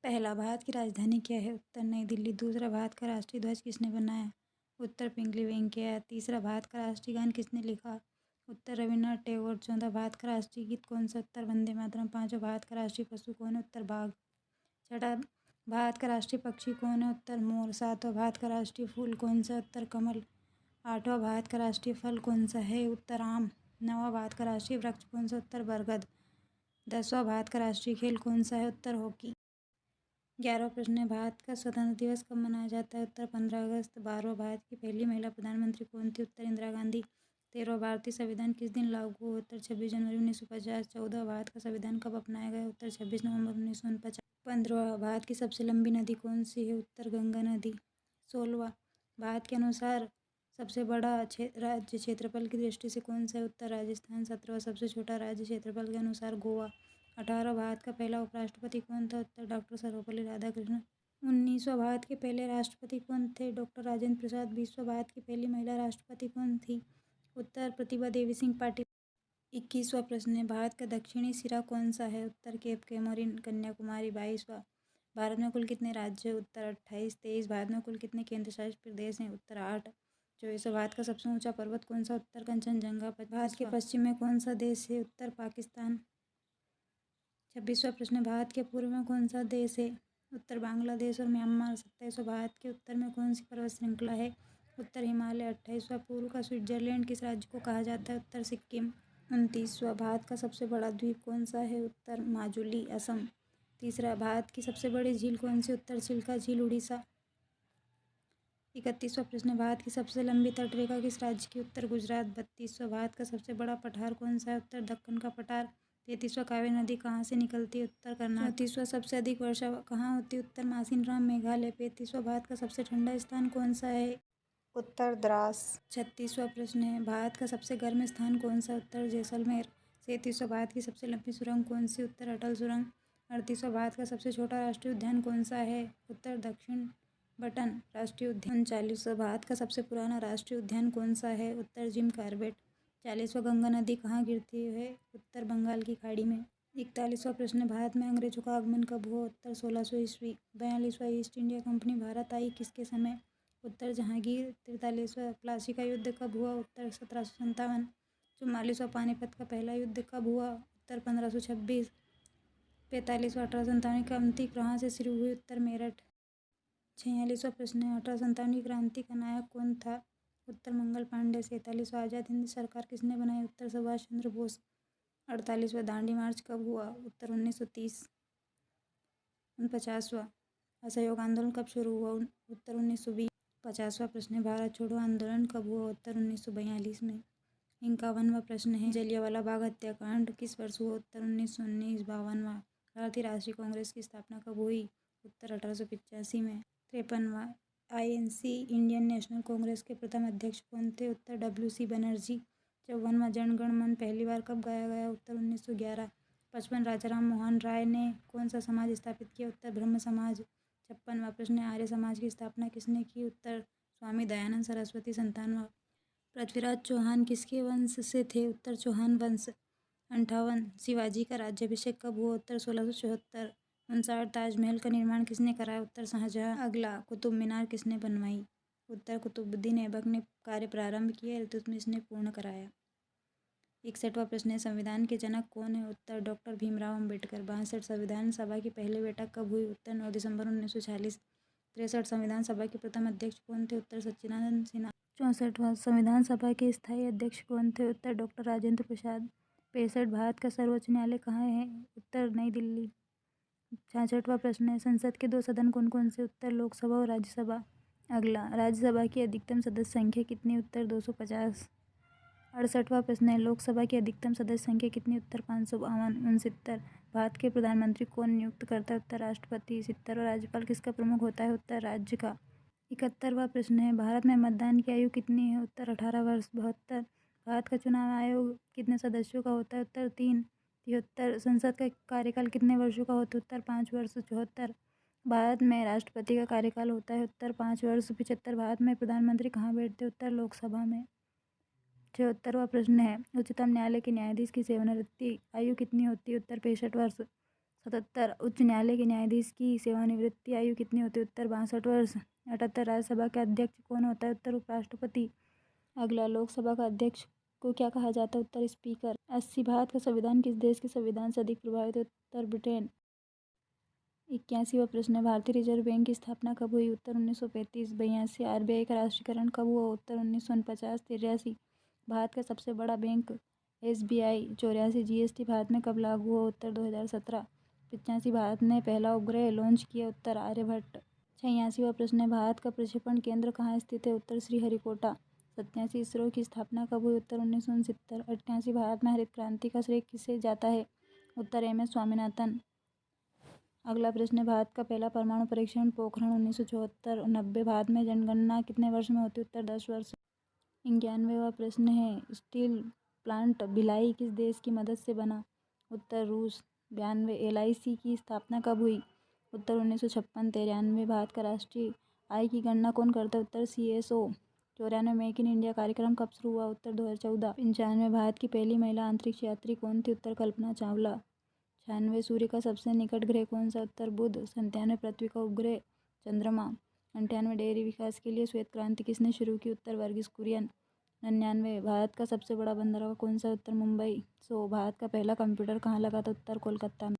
पहला, भारत की राजधानी क्या है? उत्तर, नई दिल्ली। दूसरा, भारत का राष्ट्रीय ध्वज किसने बनाया? उत्तर, पिंगली वेंकैया। तीसरा, भारत का राष्ट्रीय गान किसने लिखा? उत्तर, रविन्द्रनाथ टैगोर। चौथा, भारत का राष्ट्रीय गीत कौन सा? उत्तर, वंदे मातरम। पांचवा, भारत का राष्ट्रीय पशु कौन है? उत्तर, बाघ। छठा, भारत का राष्ट्रीय पक्षी कौन है? उत्तर, मोर। सातवां, भारत का राष्ट्रीय फूल कौन सा? उत्तर, कमल। आठवां, भारत का राष्ट्रीय फल कौन सा है? उत्तर, आम। नौवां, भारत का राष्ट्रीय वृक्ष कौन सा? उत्तर, बरगद। 10वां, भारत का राष्ट्रीय खेल कौन सा है? उत्तर, हॉकी। 11वां प्रश्न है, भारत का स्वतंत्रता दिवस कब मनाया जाता है? उत्तर, 15 अगस्त। 12वां, भारत की पहली महिला प्रधानमंत्री कौन थी? उत्तर, इंदिरा गांधी। 13वां, भारतीय संविधान किस दिन लागू हुआ? उत्तर, 26 जनवरी 1950। 14वां, भारत का संविधान कब अपनाया गया? उत्तर, 26 नवंबर 1949। 15वां, भारत की सबसे लंबी नदी कौन सी है? उत्तर, गंगा नदी। 16वां, भारत के अनुसार सबसे बड़ा राज्य क्षेत्रफल की दृष्टि से कौन सा है? उत्तर, राजस्थान। 17वां, सबसे छोटा राज्य क्षेत्रफल के अनुसार गोवा। 18वां, भारत का पहला उपराष्ट्रपति कौन था? उत्तर, डॉक्टर सर्वपल्ली राधाकृष्णन। 19वां, भारत के पहले राष्ट्रपति कौन थे? डॉक्टर राजेंद्र प्रसाद। 20वां, भारत की पहली महिला राष्ट्रपति कौन थी? उत्तर, प्रतिभा देवी सिंह पाटिल। 21वां प्रश्न है, भारत का दक्षिणी सिरा कौन सा है? उत्तर, केप कैमोरिन, कन्याकुमारी। 22वां, भारत में कुल कितने राज्य हैं? उत्तर, 28। 23, भारत में कुल कितने केंद्र शासित प्रदेश हैं? उत्तर, 8। 24वां, भारत का सबसे ऊंचा पर्वत कौन सा? उत्तर, कंचनजंगा। भारत के पश्चिम में कौन सा देश है? उत्तर, पाकिस्तान। 26वां प्रश्न, भारत के पूर्व में कौन सा देश है? उत्तर, बांग्लादेश और म्यांमार। 27वां, भारत के उत्तर में कौन सी पर्वत श्रृंखला है? उत्तर, हिमालय। 28वां, पूर्व का स्विट्जरलैंड किस राज्य को कहा जाता है? उत्तर, सिक्किम। 29वां, भारत का सबसे बड़ा द्वीप कौन सा है? उत्तर, माजुली, असम। तीसरा, भारत की सबसे बड़ी झील कौन सी? उत्तर, चिल्का झील, उड़ीसा। 31वां प्रश्न, भारत की सबसे लंबी तटरेखा किस राज्य की? उत्तर, गुजरात। 32वां, भारत का सबसे बड़ा पठार कौन सा है? उत्तर, दक्कन का पठार। 33वां, कावेरी नदी कहाँ से निकलती है? उत्तर, कर्नाटक। 34वां, सबसे अधिक वर्षा कहाँ होती है? उत्तर, मासिनराम, मेघालय। 35वां, भारत का सबसे ठंडा स्थान कौन सा है? उत्तर, द्रास। 36वां प्रश्न है, भारत का सबसे गर्म स्थान कौन सा? उत्तर, जैसलमेर। 37वां, भारत की सबसे लंबी सुरंग कौन सी? उत्तर, अटल सुरंग। 38वां, भारत का सबसे छोटा राष्ट्रीय उद्यान कौन सा है? उत्तर, दक्षिण बटन राष्ट्रीय उद्यान। 39वां, भारत का सबसे पुराना राष्ट्रीय उद्यान कौन सा है? उत्तर, जिम कॉर्बेट। 40वां, गंगा नदी कहाँ गिरती है? उत्तर, बंगाल की खाड़ी में। 41वां प्रश्न, भारत में अंग्रेजों का आगमन कब हुआ? उत्तर, 1600 ईस्वी। 42वां, ईस्ट इंडिया कंपनी भारत आई किसके समय? उत्तर, जहांगीर। 43वां, प्लासी का युद्ध कब हुआ? उत्तर, 1757। 44वां, पानीपत का पहला युद्ध कब हुआ? उत्तर, 1526। 45वां, 1857 की क्रांति कहाँ से शुरू हुई? उत्तर, मेरठ। 46वां प्रश्न है, 1857 की क्रांति का नायक कौन था? उत्तर, मंगल पांडे। 47वां, आज़ाद हिंद सरकार किसने बनाई? उत्तर, सुभाष चंद्र बोस। 48वां, दांडी मार्च कब हुआ? उत्तर, 1930। 49वां, असहयोग आंदोलन कब शुरू हुआ? उत्तर, 1920। 50वां प्रश्न है, भारत छोड़ो आंदोलन कब हुआ? उत्तर, 1942 में। 51वां प्रश्न है, जलियांवाला बाग हत्याकांड किस वर्ष हुआ? उत्तर, 1919। 52वां, भारतीय राष्ट्रीय कांग्रेस की स्थापना कब हुई? उत्तर, 1885 में। 53वां, INC इंडियन नेशनल कांग्रेस के प्रथम अध्यक्ष कौन थे? उत्तर, WC बनर्जी। 54वां, जन गण मन पहली बार कब गाया गया? उत्तर, 1911। 55, राजाराम मोहन राय ने कौन सा समाज स्थापित किया? उत्तर, ब्रह्म समाज। 56वां प्रश्न है, आर्य समाज की स्थापना किसने की? उत्तर, स्वामी दयानंद सरस्वती। 57वां, पृथ्वीराज चौहान किसके वंश से थे? उत्तर, चौहान वंश। 58, शिवाजी का राज्याभिषेक कब हुआ? उत्तर, 1674। 59, ताजमहल का निर्माण किसने कराया? उत्तर, शाहजहां। अगला, कुतुब मीनार किसने बनवाई? उत्तर, कुतुबुद्दीन ऐबक ने कार्य प्रारंभ किया, इल्तुतमिश ने पूर्ण कराया। 61वां प्रश्न है, संविधान के जनक कौन है? उत्तर, डॉक्टर भीमराव अम्बेडकर। 62, संविधान सभा की पहली बैठक कब हुई? उत्तर, 9 दिसंबर 1946। 63, संविधान सभा के प्रथम अध्यक्ष कौन थे? उत्तर, सच्चिदानंद सिन्हा। 64वां, संविधान सभा के स्थायी अध्यक्ष कौन थे? उत्तर, डॉक्टर राजेंद्र प्रसाद। 65, भारत का सर्वोच्च न्यायालय कहाँ है? उत्तर, नई दिल्ली। 66वां प्रश्न है, संसद के दो सदन कौन कौन से? उत्तर, लोकसभा और राज्यसभा। अगला, राज्यसभा की अधिकतम सदस्य संख्या कितनी? उत्तर, 250। 68वां प्रश्न है, लोकसभा की अधिकतम सदस्य संख्या कितनी? उत्तर, 552। 69, भारत के प्रधानमंत्री कौन नियुक्त करता है? उत्तर, राष्ट्रपति। 70वां, राज्यपाल किसका प्रमुख होता है? उत्तर, राज्य का। 71वां प्रश्न है, भारत में मतदान की आयु कितनी है? उत्तर, 18 वर्ष। 72, भारत का चुनाव आयोग कितने सदस्यों का होता है? उत्तर, 3। 73, संसद का कार्यकाल कितने वर्षों का होता है? उत्तर, 5 वर्ष। 74, भारत में राष्ट्रपति का कार्यकाल होता है? उत्तर, 5 वर्ष। 75, भारत में प्रधानमंत्री कहाँ बैठते हैं? उत्तर, लोकसभा में। 76वां प्रश्न है, उच्चतम न्यायालय के न्यायाधीश की सेवानिवृत्ति आयु कितनी होती है? उत्तर, 65 वर्ष। 77 उच्च न्यायालय के न्यायाधीश की सेवानिवृत्ति आयु कितनी होती है? उत्तर 62 वर्ष। 78 राज्यसभा का अध्यक्ष कौन होता है? उत्तर उपराष्ट्रपति। अगला, लोकसभा का अध्यक्ष को क्या कहा जाता है? उत्तर स्पीकर। 80 भारत का संविधान किस देश के संविधान से अधिक प्रभावित है? उत्तर ब्रिटेन। 81वां प्रश्न है, भारतीय रिजर्व बैंक की स्थापना कब हुई? उत्तर 1935। 82 आरबीआई का राष्ट्रीयकरण कब हुआ? उत्तर 1949। 83 भारत का सबसे बड़ा बैंक एसबीआई। 84 जीएसटी भारत में कब लागू हुआ? उत्तर 2017। 85 भारत ने पहला उपग्रह लॉन्च किया? उत्तर आर्यभट्ट। 86वां प्रश्न है, भारत का प्रक्षेपण केंद्र कहाँ स्थित है? उत्तर श्रीहरिकोटा। 87 इसरो की स्थापना कब हुई? उत्तर 1969। 88 भारत में हरित क्रांति का श्रेय किसे जाता है? उत्तर एम.एस. स्वामीनाथन। अगला प्रश्न है, भारत का पहला परमाणु परीक्षण पोखरण 1974। 90 भारत में जनगणना कितने वर्ष में होती है? उत्तर 10 वर्ष। 91वां प्रश्न है, स्टील प्लांट भिलाई किस देश की मदद से बना? उत्तर रूस। 92 एलआईसी की स्थापना कब हुई? उत्तर 1956। 93 भारत का राष्ट्रीय आय की गणना कौन करता है? उत्तर सीएसओ। 94 मेक इन इंडिया कार्यक्रम कब शुरू हुआ? उत्तर 2014। 95 भारत की पहली महिला अंतरिक्ष यात्री कौन थी? उत्तर कल्पना चावला। 96 सूर्य का सबसे निकट ग्रह कौन सा? उत्तर बुध। 97 पृथ्वी का उपग्रह चंद्रमा। 98 डेयरी विकास के लिए श्वेत क्रांति किसने शुरू की? उत्तर वर्गीस कुरियन। 99 भारत का सबसे बड़ा बंदरगाह कौन सा? उत्तर मुंबई। 100 भारत का पहला कंप्यूटर कहाँ लगा था? उत्तर कोलकाता में।